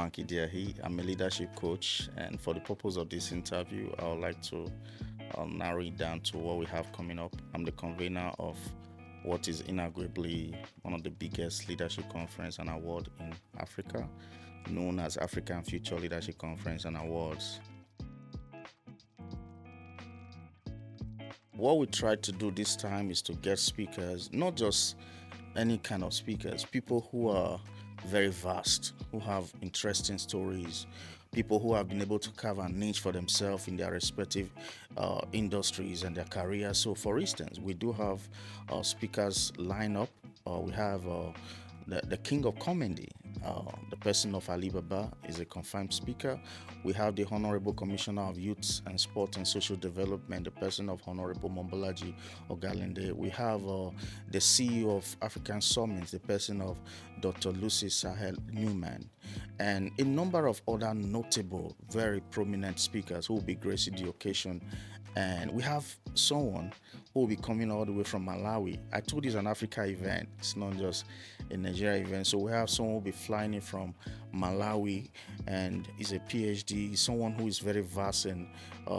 Frank Idiahi. I'm a leadership coach, and for the purpose of this interview, I would like to narrow it down to what we have coming up. I'm the convener of what is inarguably one of the biggest leadership conference and award in Africa, known as African Future Leadership Conference and Awards. What we try to do this time is to get speakers, not just any kind of speakers, people who are very vast, who have interesting stories, people who have been able to carve a niche for themselves in their respective industries and their careers. So, for instance, we do have speakers line up. We have the king of comedy, the person of Alibaba, is a confirmed speaker. We have the Honorable Commissioner of Youth and Sport and Social Development, the person of Honorable Mombolaji Ogalende. We have the CEO of African Summit, the person of Dr. Lucy Sahel Newman, and a number of other notable, very prominent speakers who will be gracing the occasion. And we have someone who will be coming all the way from Malawi. I told you it's an Africa event, it's not just a Nigeria event. So we have someone who will be flying in from Malawi, and is a PhD. He's someone who is very vast in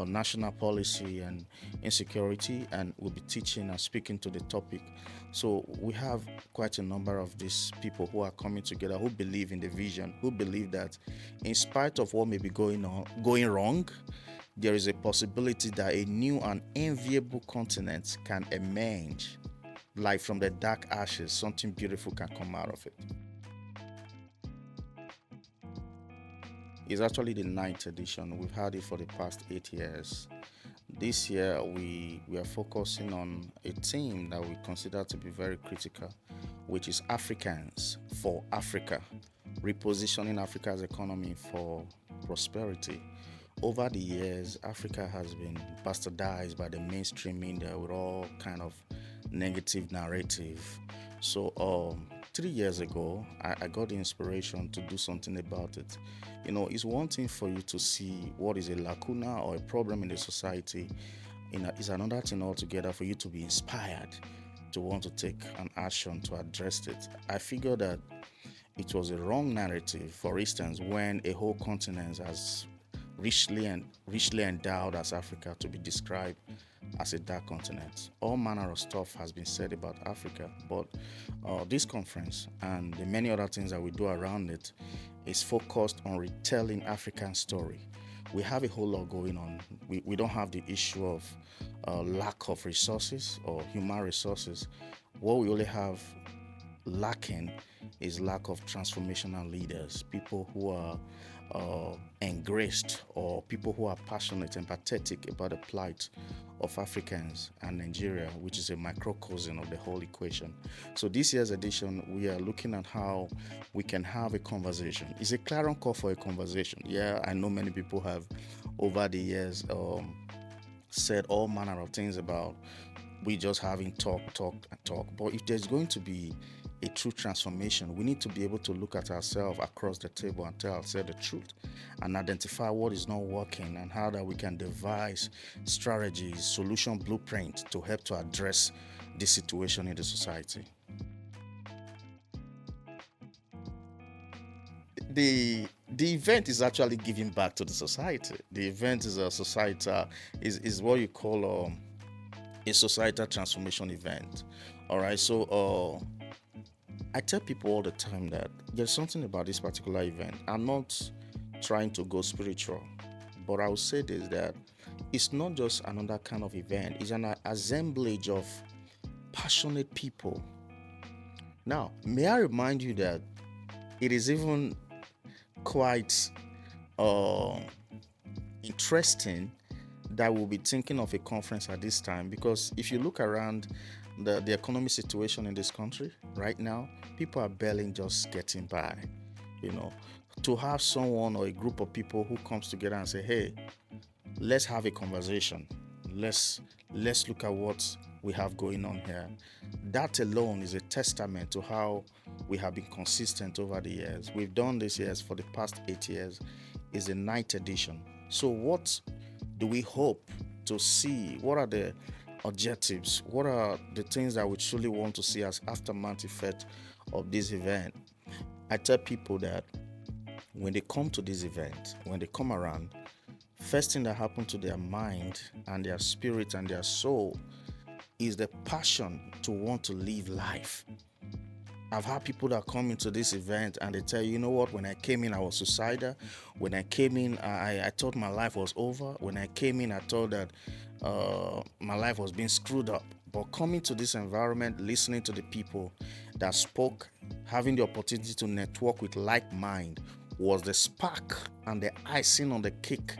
national policy and insecurity, and will be teaching and speaking to the topic. So we have quite a number of these people who are coming together, who believe in the vision, who believe that in spite of what may be going wrong, there is a possibility that a new and enviable continent can emerge. Like from the dark ashes, something beautiful can come out of it. It's actually the ninth edition. We've had it for the past 8 years. This year, we are focusing on a theme that we consider to be very critical, which is Africans for Africa, repositioning Africa's economy for prosperity. Over the years, Africa has been bastardized by the mainstream media with all kind of negative narrative. So 3 years ago, I got the inspiration to do something about it. You know, it's one thing for you to see what is a lacuna or a problem in the society. It's another thing altogether for you to be inspired to want to take an action to address it. I figured that it was a wrong narrative. For instance, when a whole continent has richly endowed as Africa to be described as a dark continent. All manner of stuff has been said about Africa, but this conference and the many other things that we do around it is focused on retelling African story. We have a whole lot going on. We don't have the issue of lack of resources or human resources. What we only have lacking is lack of transformational leaders, people who are engrossed, or people who are passionate and empathetic about the plight of Africans and Nigeria, which is a microcosm of the whole equation. So this year's edition, we are looking at how we can have a conversation. It's a clarion call for a conversation. Yeah, I know many people have over the years said all manner of things about we just having talk. But if there's going to be a true transformation, we need to be able to look at ourselves across the table and tell ourselves the truth and identify what is not working and how that we can devise strategies, solution blueprint to help to address this situation in the society. The event is actually giving back to the society. The event is a societal is what you call a societal transformation event. All right, so I tell people all the time that there's something about this particular event. I'm not trying to go spiritual, but I will say this, that it's not just another kind of event. It's an assemblage of passionate people. Now, may I remind you that it is even quite interesting that we'll be thinking of a conference at this time, because if you look around the economic situation in this country right now, people are barely just getting by. You know, to have someone or a group of people who comes together and say, hey, let's have a conversation, let's look at what we have going on here, that alone is a testament to how we have been consistent over the years. We've done this years for the past 8 years. Is the ninth edition. So what do we hope to see? What are the objectives? What are the things that we truly want to see as aftermath effect of this event? I tell people that when they come to this event, when they come around, first thing that happens to their mind and their spirit and their soul is the passion to want to live life. I've had people that come into this event and they tell you, you know what, when I came in, I was suicidal. When I came in, I thought my life was over. When I came in, I thought that my life was being screwed up. But coming to this environment, listening to the people that spoke, having the opportunity to network with like mind was the spark and the icing on the cake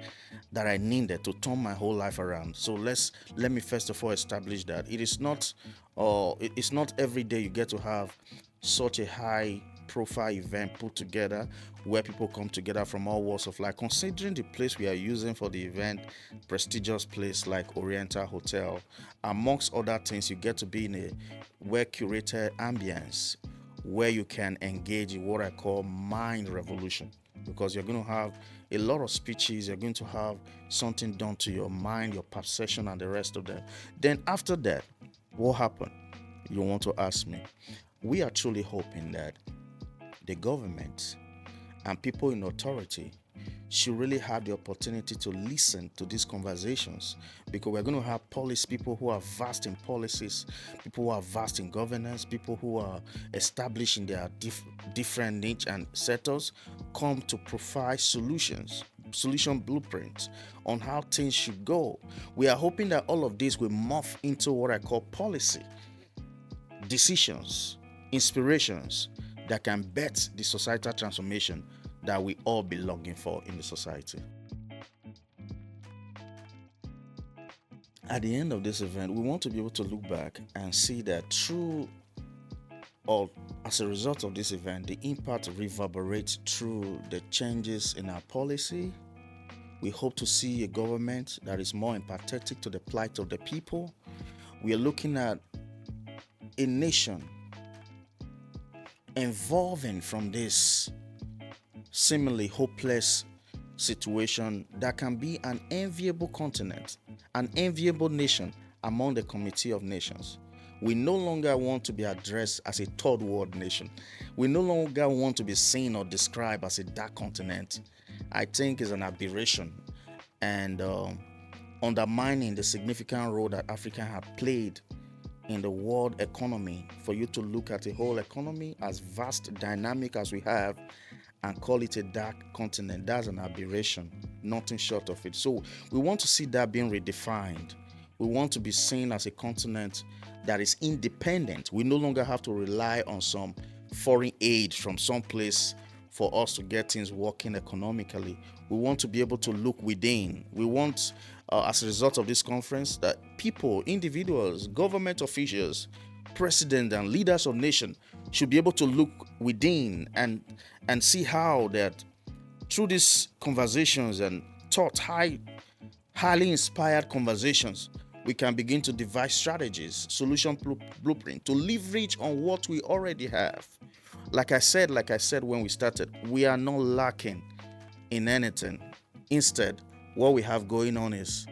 that I needed to turn my whole life around. So let me first of all establish that it's not every day you get to have such a high profile event put together where people come together from all walks of life. Considering the place we are using for the event, prestigious place like Oriental Hotel, amongst other things, you get to be in a well curated ambience where you can engage in what I call mind revolution, because you're going to have a lot of speeches, you're going to have something done to your mind, your perception, and the rest of them. Then after that, what happened? You want to ask me. We are truly hoping that the government and people in authority should really have the opportunity to listen to these conversations, because we're going to have people who are vast in policies, people who are vast in governance, people who are established in their different niche and sectors come to provide solution blueprints on how things should go. We are hoping that all of this will morph into what I call policy, decisions, inspirations that can bet the societal transformation that we all be longing for in the society. At the end of this event, we want to be able to look back and see that through or as a result of this event, the impact reverberates through the changes in our policy. We hope to see a government that is more empathetic to the plight of the people. We are looking at a nation evolving from this seemingly hopeless situation that can be an enviable continent, an enviable nation among the committee of nations. We no longer want to be addressed as a third world nation. We no longer want to be seen or described as a dark continent. I think is an aberration and undermining the significant role that Africa had played in the world economy. For you to look at a whole economy as vast, dynamic as we have and call it a dark continent, that's an aberration, nothing short of it. So we want to see that being redefined. We want to be seen as a continent that is independent. We no longer have to rely on some foreign aid from some place for us to get things working economically. We want to be able to look within. We want, as a result of this conference, that people, individuals, government officials, president and leaders of nations should be able to look within and see how that through these conversations and highly inspired conversations, we can begin to devise strategies, solution blueprint to leverage on what we already have. Like I said when we started, we are not lacking in anything. Instead, what we have going on is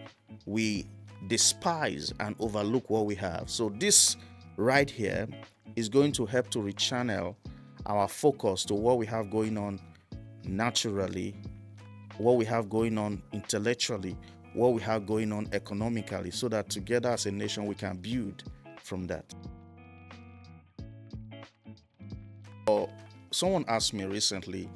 we despise and overlook what we have. So this right here is going to help to rechannel our focus to what we have going on naturally, what we have going on intellectually, what we have going on economically, so that together as a nation we can build from that. Someone asked me recently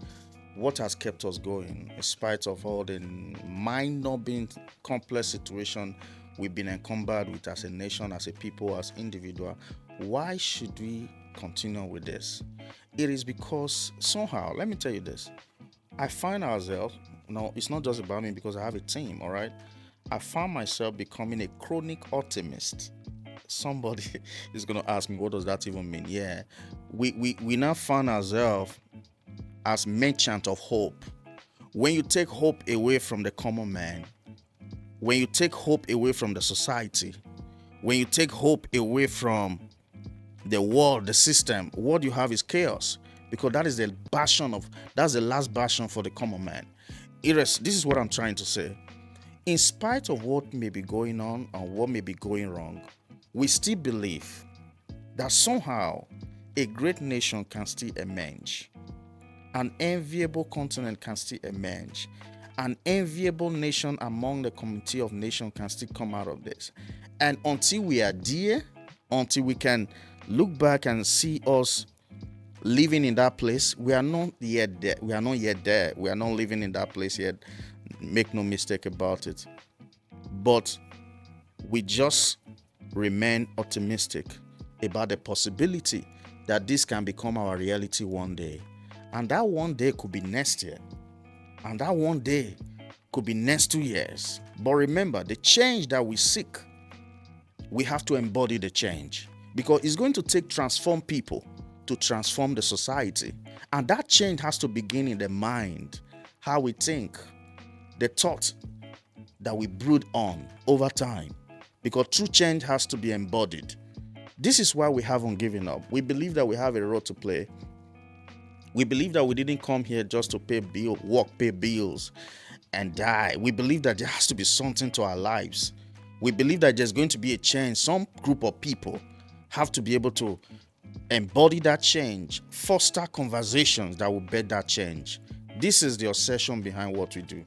what has kept us going in spite of all the mind-numbing complex situation we've been encumbered with as a nation, as a people, as individual. Why should we continue with this? It is because somehow, let me tell you this, I find ourselves, no, it's not just about me because I have a team, all right? I found myself becoming a chronic optimist. Somebody is going to ask me, what does that even mean? Yeah, we now find ourselves as merchant of hope. When you take hope away from the common man, when you take hope away from the society, when you take hope away from the world, the system, what you have is chaos, because that's the last bastion for the common man. This is what I'm trying to say. In spite of what may be going on and what may be going wrong, we still believe that somehow a great nation can still emerge. An enviable continent can still emerge. An enviable nation among the community of nations can still come out of this. And until we are there, until we can look back and see us living in that place, we are not yet there. We are not yet there. We are not living in that place yet. Make no mistake about it. But we just remain optimistic about the possibility that this can become our reality one day. And that one day could be next year. And that one day could be next 2 years. But remember, the change that we seek, we have to embody the change. Because it's going to take transform people to transform the society. And that change has to begin in the mind, how we think, the thought that we brood on over time. Because true change has to be embodied. This is why we haven't given up. We believe that we have a role to play. We believe that we didn't come here just to pay bills, and die. We believe that there has to be something to our lives. We believe that there's going to be a change. Some group of people have to be able to embody that change, foster conversations that will bear that change. This is the obsession behind what we do.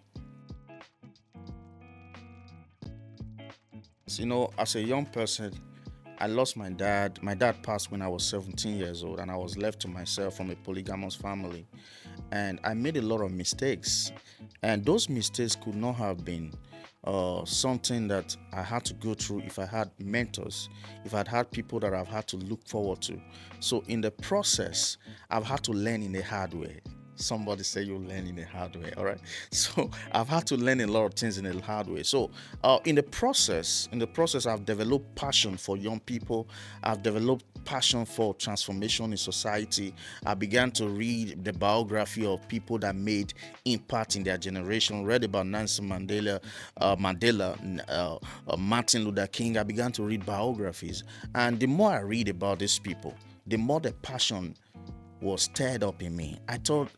So, as a young person, I lost my dad. My dad passed when I was 17 years old, and I was left to myself from a polygamous family. And I made a lot of mistakes. And those mistakes could not have been something that I had to go through if I had mentors, if I'd had people that I've had to look forward to. So in the process, I've had to learn in a hard way. Somebody say you learn in a hard way, all right? So I've had to learn a lot of things in a hard way. So in the process, I've developed passion for young people. I've developed passion for transformation in society. I began to read the biography of people that made impact in their generation. Read about Nelson Mandela, Martin Luther King. I began to read biographies, and the more I read about these people, the more the passion was stirred up in me. I thought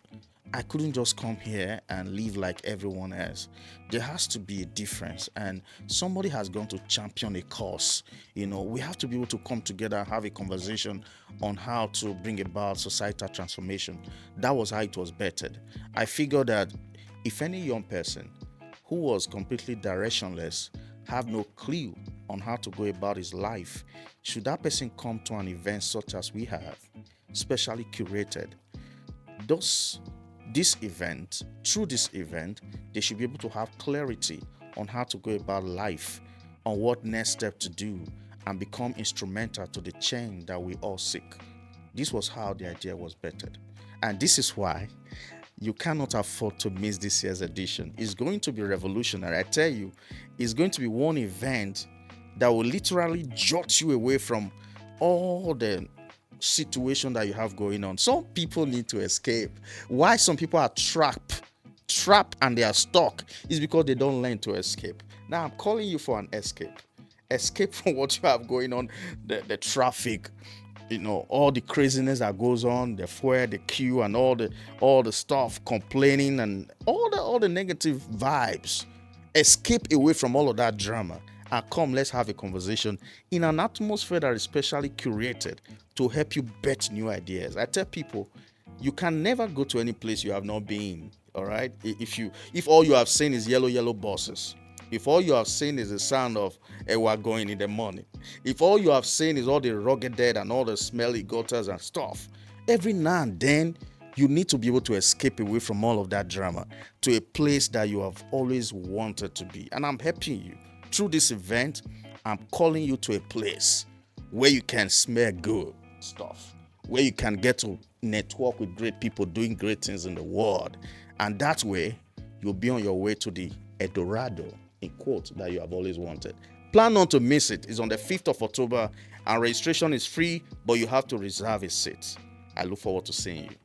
I couldn't just come here and live like everyone else. There has to be a difference, and somebody has gone to champion a cause. We have to be able to come together and have a conversation on how to bring about societal transformation. That was how it was bettered. I figured that if any young person who was completely directionless, have no clue on how to go about his life, should that person come to an event such as we have, specially curated, through this event, they should be able to have clarity on how to go about life, on what next step to do, and become instrumental to the change that we all seek. This was how the idea was bettered. And this is why you cannot afford to miss this year's edition. It's going to be revolutionary. I tell you, it's going to be one event that will literally jot you away from all the situation that you have going on. Some people need to escape. Why some people are trapped and they are stuck is because they don't learn to escape. Now I'm calling you for an escape from what you have going on, the traffic, all the craziness that goes on, the fuel, the queue, and all the stuff, complaining, and all the negative vibes. Escape away from all of that drama and come, let's have a conversation in an atmosphere that is specially curated to help you bet new ideas. I tell people, you can never go to any place you have not been. All right, if all you have seen is yellow buses, if all you have seen is the sound of ewa going in the morning, if all you have seen is all the rugged dead and all the smelly gutters and stuff, every now and then you need to be able to escape away from all of that drama to a place that you have always wanted to be. And I'm helping you through this event. I'm calling you to a place where you can smell good stuff, where you can get to network with great people doing great things in the world. And that way, you'll be on your way to the Eldorado, in quotes, that you have always wanted. Plan not to miss it. It's on the 5th of October, and registration is free, but you have to reserve a seat. I look forward to seeing you.